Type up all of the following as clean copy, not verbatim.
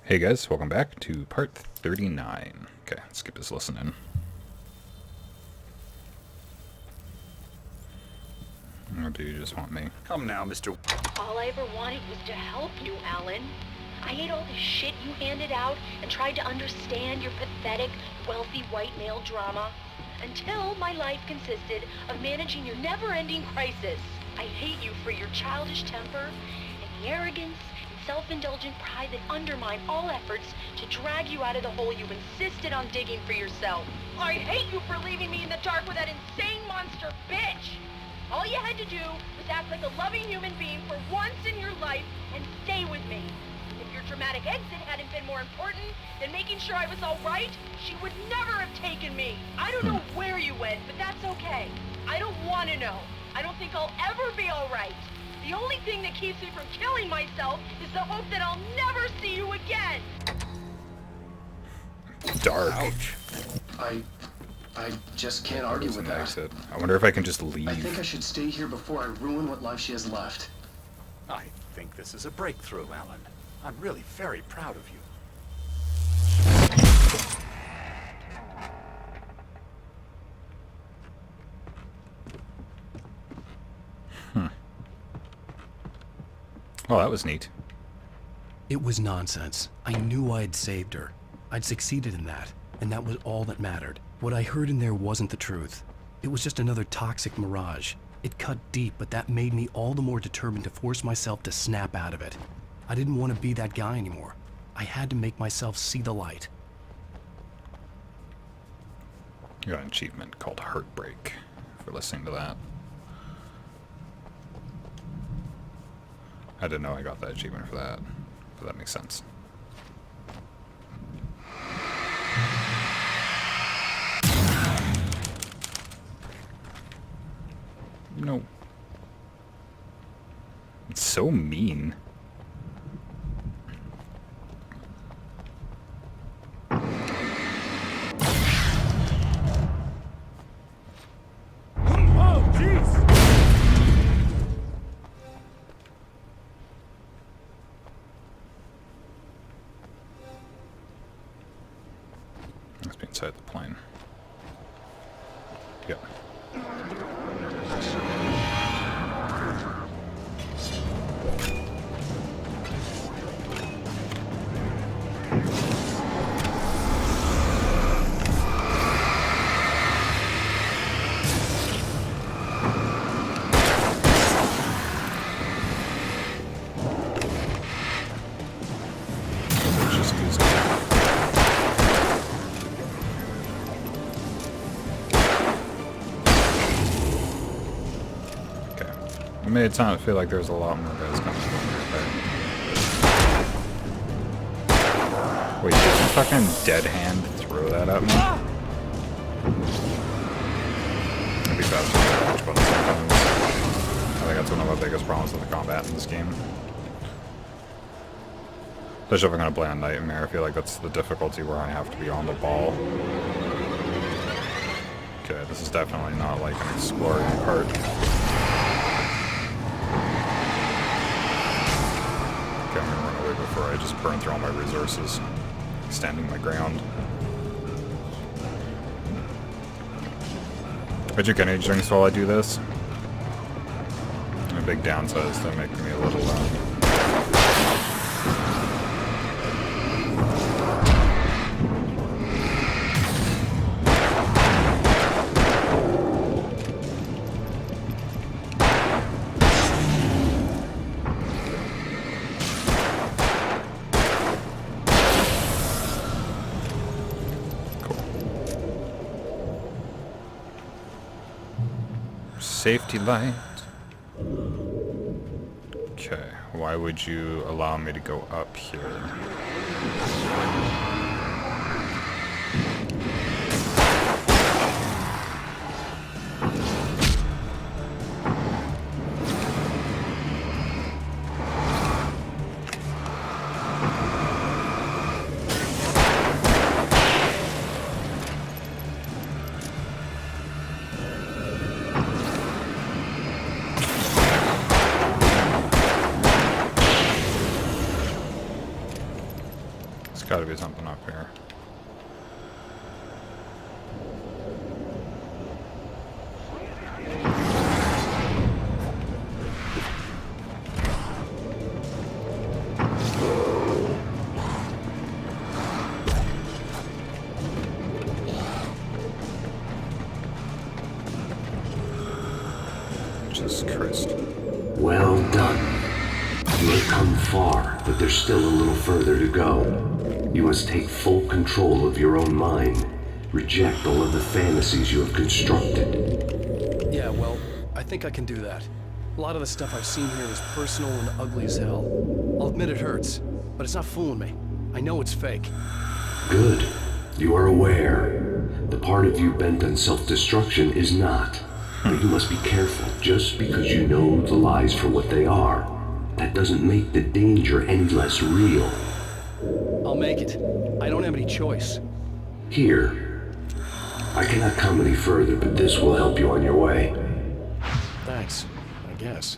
Hey guys, welcome back to part 39. Okay, let's keep this listening. Or do you just want me? Come now, Mr. All I ever wanted was to help you, Alan. I ate all the shit you handed out and tried to understand your pathetic, wealthy white male drama until my life consisted of managing your never-ending crisis. I hate you for your childish temper and the arrogance and self-indulgent pride that undermine all efforts to drag you out of the hole you insisted on digging for yourself. I hate you for leaving me in the dark with that insane monster bitch! All you had to do was act like a loving human being for once in your life and stay with me. If your dramatic exit hadn't been more important than making sure I was all right, she would never have taken me. I don't know where you went, but that's okay. I don't want to know. I don't think I'll ever be all right. The only thing that keeps me from killing myself is the hope that I'll never see you again. Dark. Ouch. I just can't argue with that. Exit. I wonder if I can just leave. I think I should stay here before I ruin what life she has left. I think this is a breakthrough, Alan. I'm really very proud of you. Oh, that was neat. It was nonsense. I knew I'd saved her. I'd succeeded in that, and that was all that mattered. What I heard in there wasn't the truth. It was just another toxic mirage. It cut deep, but that made me all the more determined to force myself to snap out of it. I didn't want to be that guy anymore. I had to make myself see the light. You got an achievement called Heartbreak for listening to that. I didn't know I got that achievement for that, but that makes sense. No. It's so mean. Oh, jeez! Must be inside the plane. Yep. Just goes okay. It made it sound feel like there's a lot more guys coming from here. Wait, did you fucking dead hand throw that at me? It'd be faster to watch buttons sometimes. I think that's one of my biggest problems with the combat in this game. Especially if I'm going to play on Nightmare, I feel like that's the difficulty where I have to be on the ball. Okay, this is definitely not like an exploring part. Okay, I'm going to run away before I just burn through all my resources. Standing my ground. I drink energy drinks while I do this. A big downside is they're making me a little safety light. Okay, why would you allow me to go up here? There's gotta be something up here. Jesus Christ. Well done. You have come far, but there's still a little further to go. You must take full control of your own mind. Reject all of the fantasies you have constructed. Yeah, well, I think I can do that. A lot of the stuff I've seen here is personal and ugly as hell. I'll admit it hurts, but it's not fooling me. I know it's fake. Good. You are aware. The part of you bent on self-destruction is not. But you must be careful. Just because you know the lies for what they are, that doesn't make the danger any less real. I'll make it. I don't have any choice. Here. I cannot come any further, but this will help you on your way. Thanks, I guess.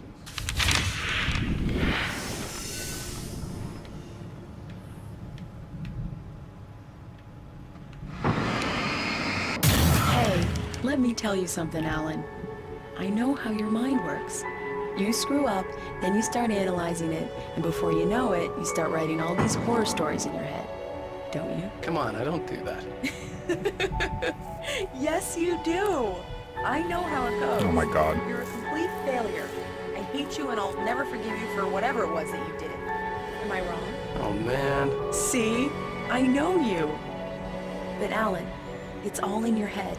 Hey, let me tell you something, Alan. I know how your mind works. You screw up, then you start analyzing it, and before you know it, you start writing all these horror stories in your head. Don't you? Come on, I don't do that. Yes, you do. I know how it goes. Oh my God. You're a complete failure. I hate you and I'll never forgive you for whatever it was that you did. Am I wrong? Oh man. See? I know you. But Alan, it's all in your head.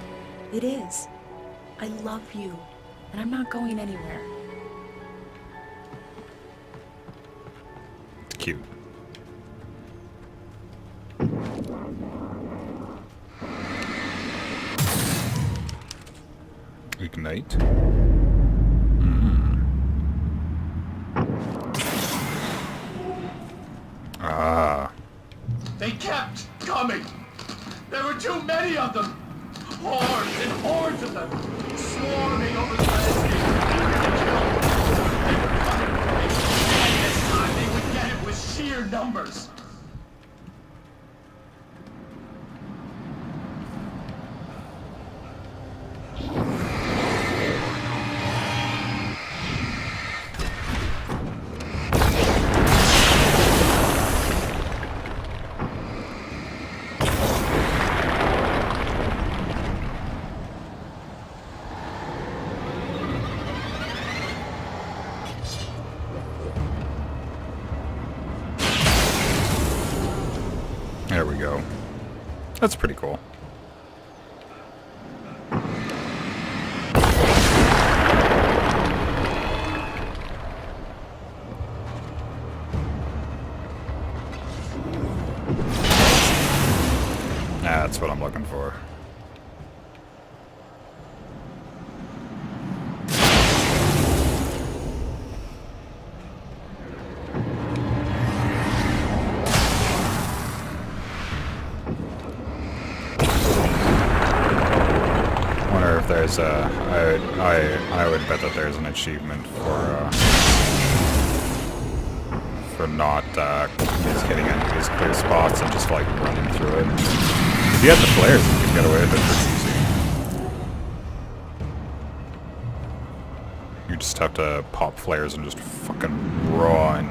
It is. I love you, and I'm not going anywhere. It's cute. Ignite. Ah. They kept coming. There were too many of them. Hordes and hordes of them, swarming over the landscape. And this time they would get it with sheer numbers. There we go. That's pretty cool. That's what I'm looking for. Wonder if there's a... I would bet that there's an achievement for not just hitting into these clear spots and just like running through it. If you had the flares, you could get away with it pretty easy. You just have to pop flares and just fucking run.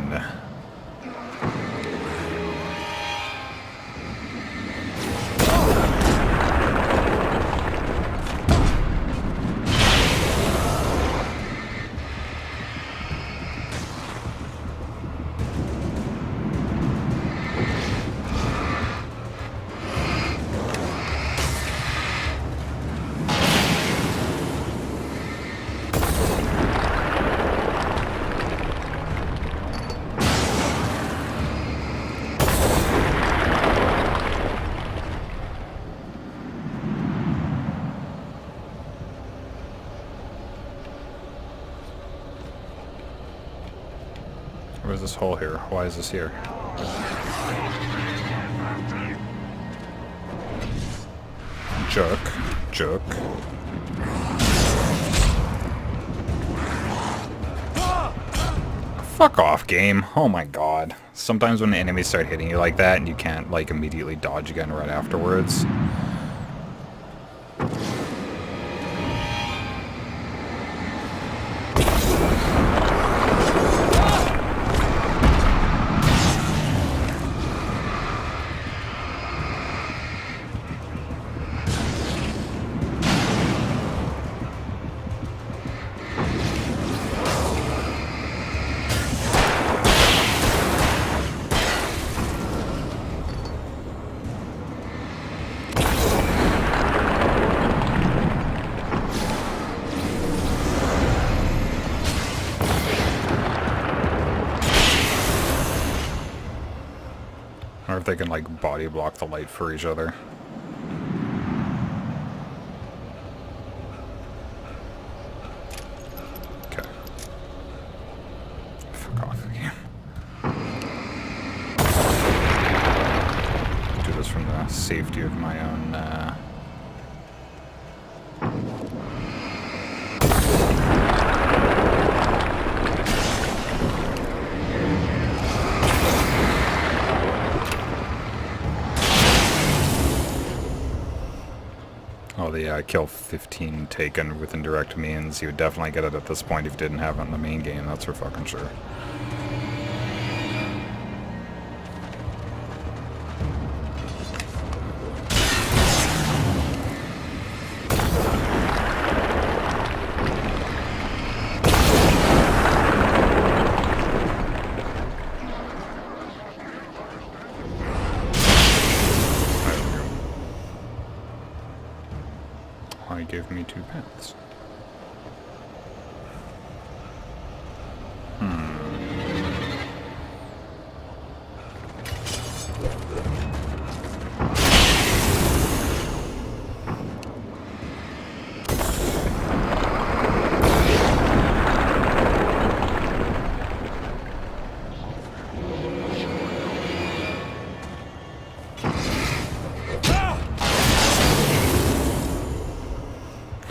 Where's this hole here? Why is this here? Jerk. Jerk. Fuck off, game. Oh my god. Sometimes when enemies start hitting you like that and you can't, like, immediately dodge again right afterwards. Or if they can, like, body block the light for each other. Okay. Fuck off again. Do this from the safety of my own, Oh, the kill 15 taken with indirect means. You would definitely get it at this point if you didn't have it in the main game, that's for fucking sure. Why give me 2 pets?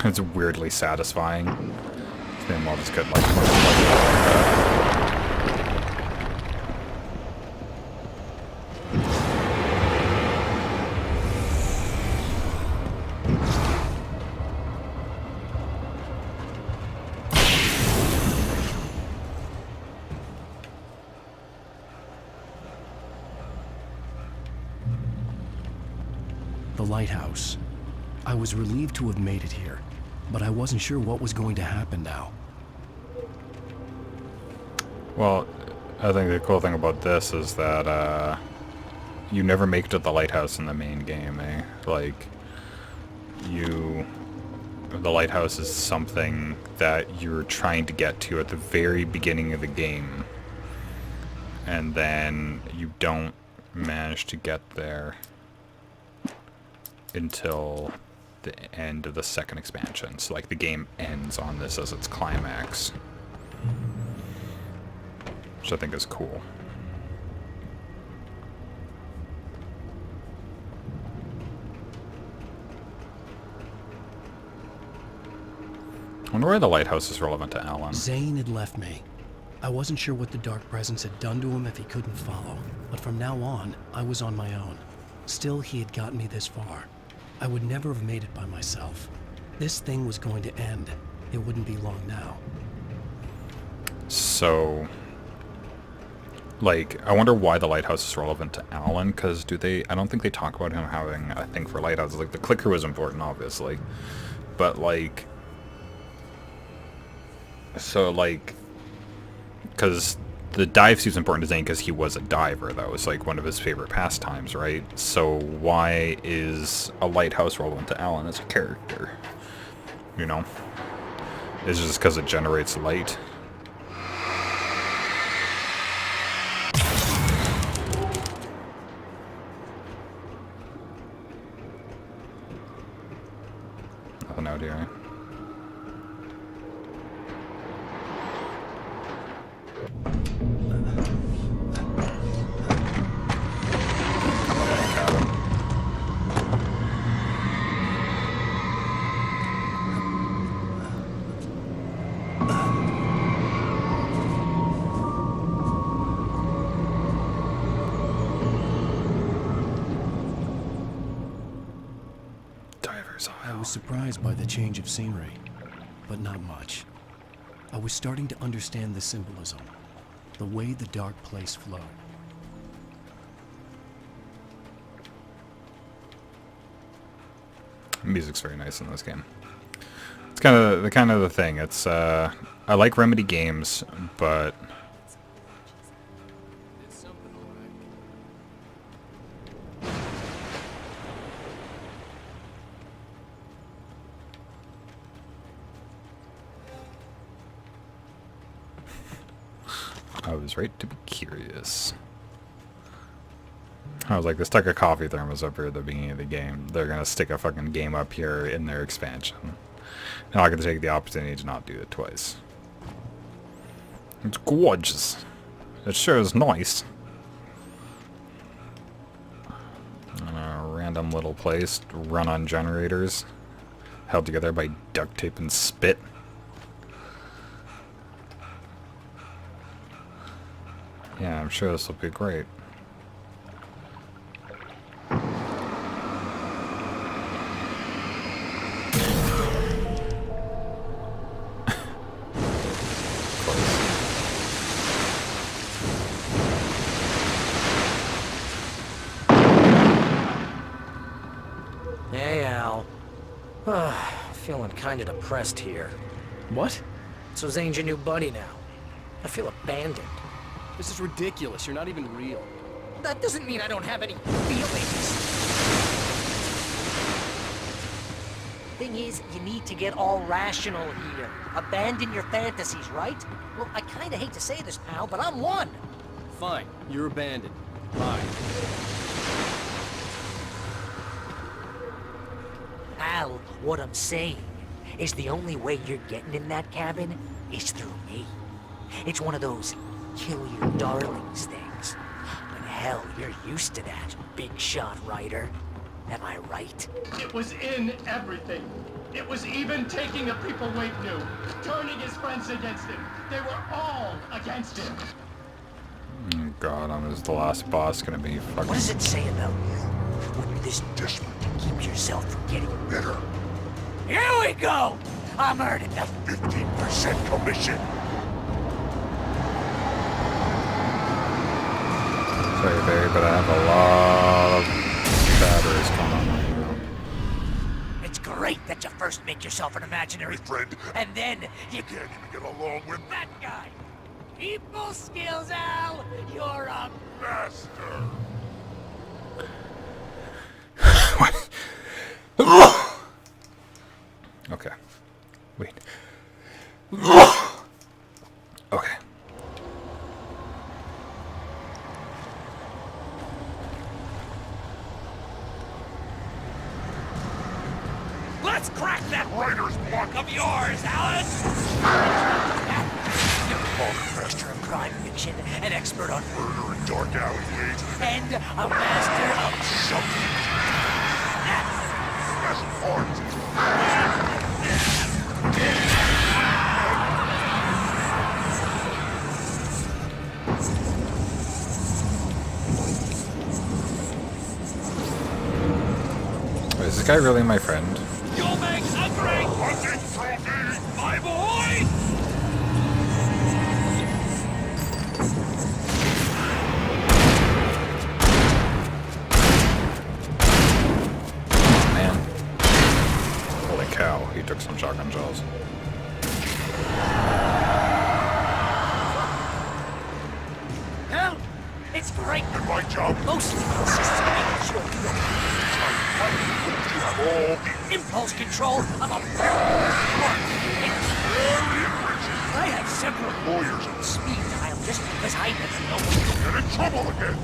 It's weirdly satisfying. Then I'll just get like more like The lighthouse. I was relieved to have made it here, but I wasn't sure what was going to happen now. Well, I think the cool thing about this is that you never make it to the lighthouse in the main game, eh? Like, the lighthouse is something that you're trying to get to at the very beginning of the game, and then you don't manage to get there until the end of the second expansion. So like the game ends on this as its climax, which I think is cool. I wonder why the lighthouse is relevant to Alan. Zane had left me. I wasn't sure what the Dark Presence had done to him if he couldn't follow, but from now on, I was on my own. Still, he had gotten me this far. I would never have made it by myself. This thing was going to end. It wouldn't be long now. So, like, I wonder why the lighthouse is relevant to Alan, because I don't think they talk about him having a thing for lighthouses. Like, the clicker was important, obviously, but, like, so, like, because the dive suit's important to Zane because he was a diver. That was, like, one of his favorite pastimes, right? So why is a lighthouse relevant to Alan as a character? You know? Is it just because it generates light? Nothing out here. I was surprised by the change of scenery, but not much. I was starting to understand the symbolism, the way the dark place flowed. Music's very nice in this game. It's kind of the thing. It's I like Remedy games, but I was right to be curious. I was like, they stuck a coffee thermos up here at the beginning of the game. They're gonna stick a fucking game up here in their expansion. Now I can take the opportunity to not do it twice. It's gorgeous. It sure is nice. A random little place run on generators, held together by duct tape and spit. Yeah, I'm sure this will be great. Hey, Al. Feeling kinda depressed here. What? So Zane's your new buddy now. I feel abandoned. This is ridiculous. You're not even real. That doesn't mean I don't have any feelings. Thing is, you need to get all rational here. Abandon your fantasies, right? Well, I kinda hate to say this, pal, but I'm one. Fine. You're abandoned. Bye. Al, what I'm saying is the only way you're getting in that cabin is through me. It's one of those kill your darlings things. But hell, you're used to that, big shot writer. Am I right? It was in everything. It was even taking a people Wade knew, turning his friends against him. They were all against him. Oh God, is the last boss gonna be fucking... What does it say about you when you're this desperate to keep yourself from getting bitter? Here we go! I'm earning the 15% commission. Sorry, Barry, but I have a lot of batteries coming on right now. It's great that you first make yourself an imaginary friend, and then you can't even get along with that guy. People skills, Al! You're a master! Okay. Wait. Okay. Let's crack that writer's block of yours, Alan! You're a master of crime fiction, an expert on murder and dark alleyways, and a master of something. That's art. Wait, is this guy really my friend? You'll make a great hunting trophy, my boy! Man. Holy cow, he took some shotgun shells. Hell, it's great. And my job mostly consists of making sure you don't have all the impulse control of a I have several lawyers on speed dial just because I never know when you'll get in trouble again.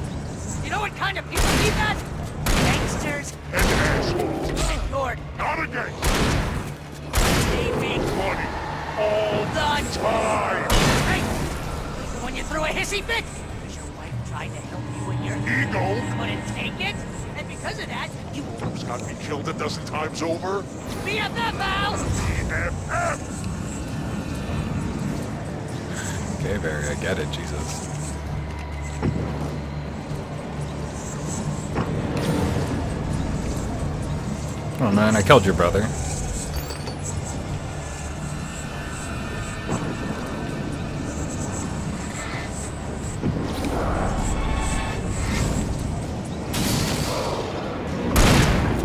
You know what kind of people need that? Gangsters and assholes. And you're not a gangster. Saving money all the time. Hey, when you threw a hissy fit, was your wife trying to help you and your ego couldn't take it? And because of that, you almost got me killed a dozen times over. BFF, Al! BFF! Okay, Barry, I get it, Jesus. Oh man, I killed your brother.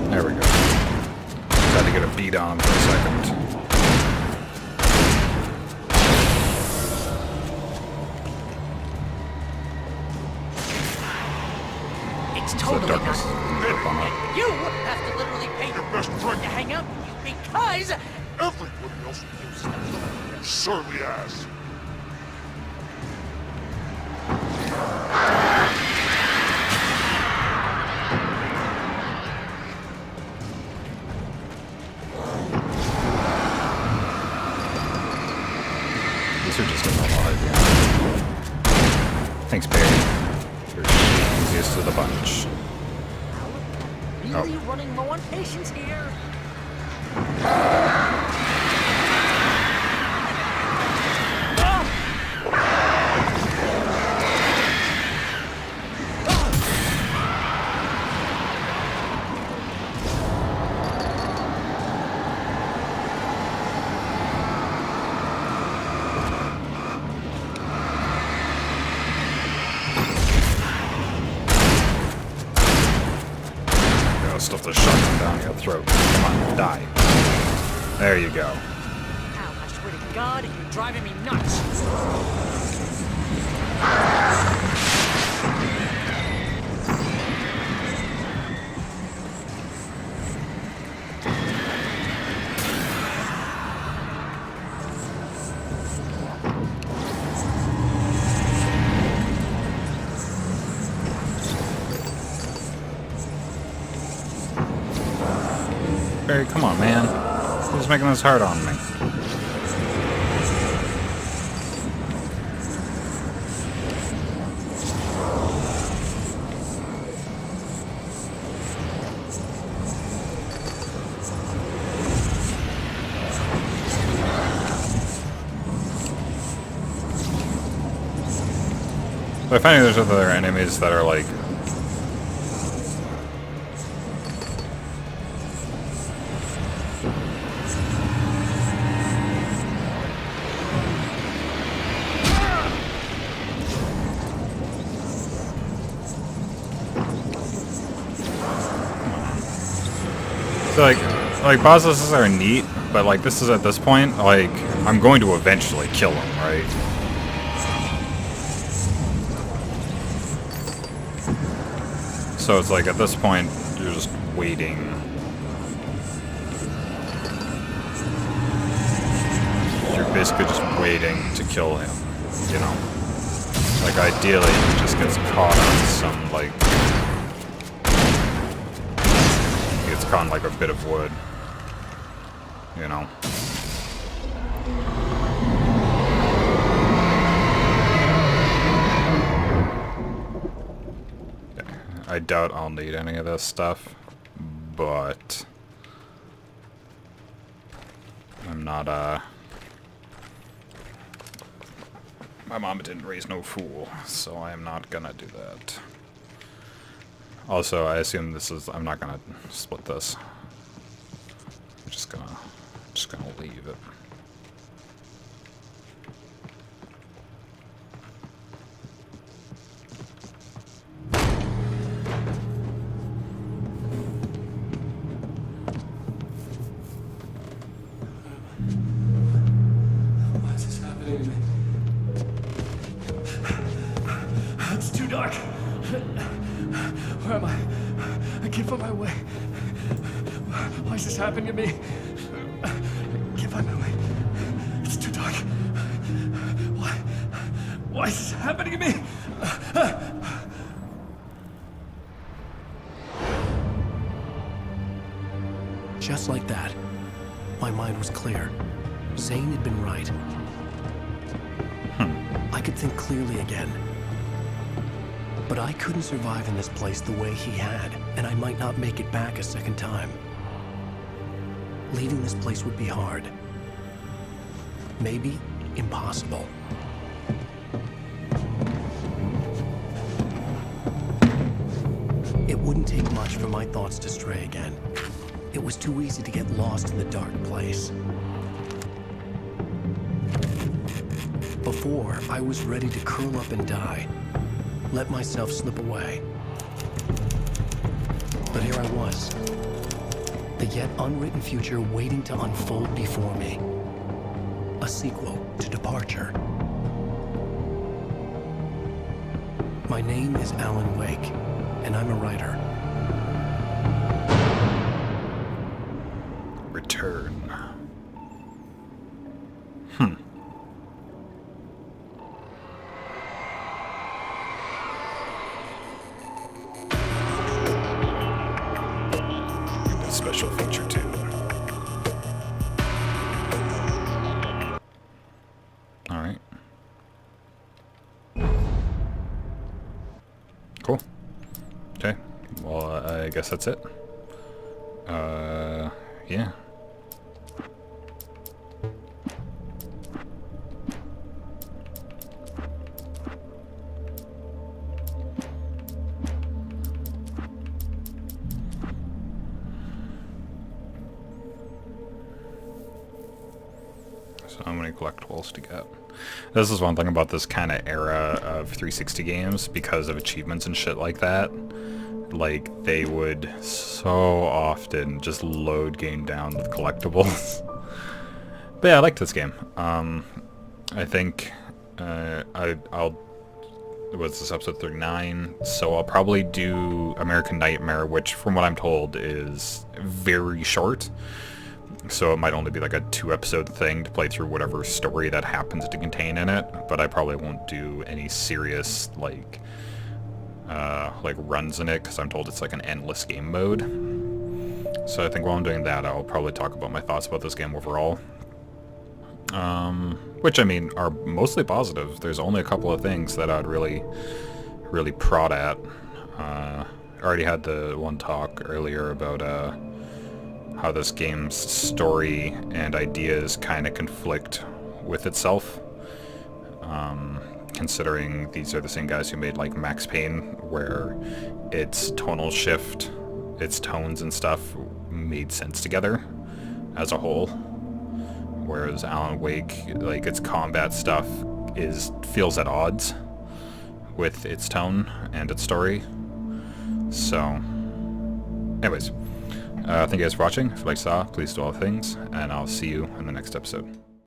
There we go. Tried to get a beat on him for a second. It's So totally darkness. not. You have to literally pay your best friend to hang out with you because Everybody else knows that. You surly ass. These are just a normal idea. Thanks, Barry. You're the easiest of the bunch. really running low on patience here. Stuff the shotgun down your throat. Come on, die. There you go. Ow, I swear to God, you're driving me nuts. Barry, come on, man. Who's making this hard on me? But I find there's other enemies that are like like bosses are neat, but like this is at this point, like I'm going to eventually kill him, right? So it's like at this point you're just waiting. You're basically just waiting to kill him, you know? Like ideally he just gets caught on some like caught on like a bit of wood, you know. I doubt I'll need any of this stuff, but I'm not my mama didn't raise no fool, so I am not gonna do that. Also, I assume this is, I'm not gonna split this. I'm just gonna leave it. Why is this happening to me? It's too dark. Where am I? I can't find my way. Why is this happening to me? I can't find my way. It's too dark. Why is this happening to me? Just like that, my mind was clear. Zane had been right. I could think clearly again. But I couldn't survive in this place the way he had, and I might not make it back a second time. Leaving this place would be hard. Maybe impossible. It wouldn't take much for my thoughts to stray again. It was too easy to get lost in the dark place. Before, I was ready to curl up and die, let myself slip away. But here I was, the yet unwritten future waiting to unfold before me. A sequel to Departure. My name is Alan Wake, and I'm a writer. Return. Special feature too. All right. Cool. Okay. Well, I guess that's it. Yeah. So many collectibles to get. This is one thing about this kind of era of 360 games, because of achievements and shit like that. Like, they would so often just load game down with collectibles. But yeah, I like this game. I think I'll... What's this, episode 39? So I'll probably do American Nightmare, which from what I'm told is very short. So it might only be like a 2-episode thing to play through whatever story that happens to contain in it. But I probably won't do any serious, like runs in it, because I'm told it's like an endless game mode. So I think while I'm doing that, I'll probably talk about my thoughts about this game overall. Which, I mean, are mostly positive. There's only a couple of things that I'd really prod at. I already had the one talk earlier about how this game's story and ideas kind of conflict with itself. Considering these are the same guys who made like Max Payne, where its tonal shift, its tones and stuff made sense together as a whole. Whereas Alan Wake, like, its combat stuff feels at odds with its tone and its story. So, anyways, thank you guys for watching. If you liked please do all the things, and I'll see you in the next episode.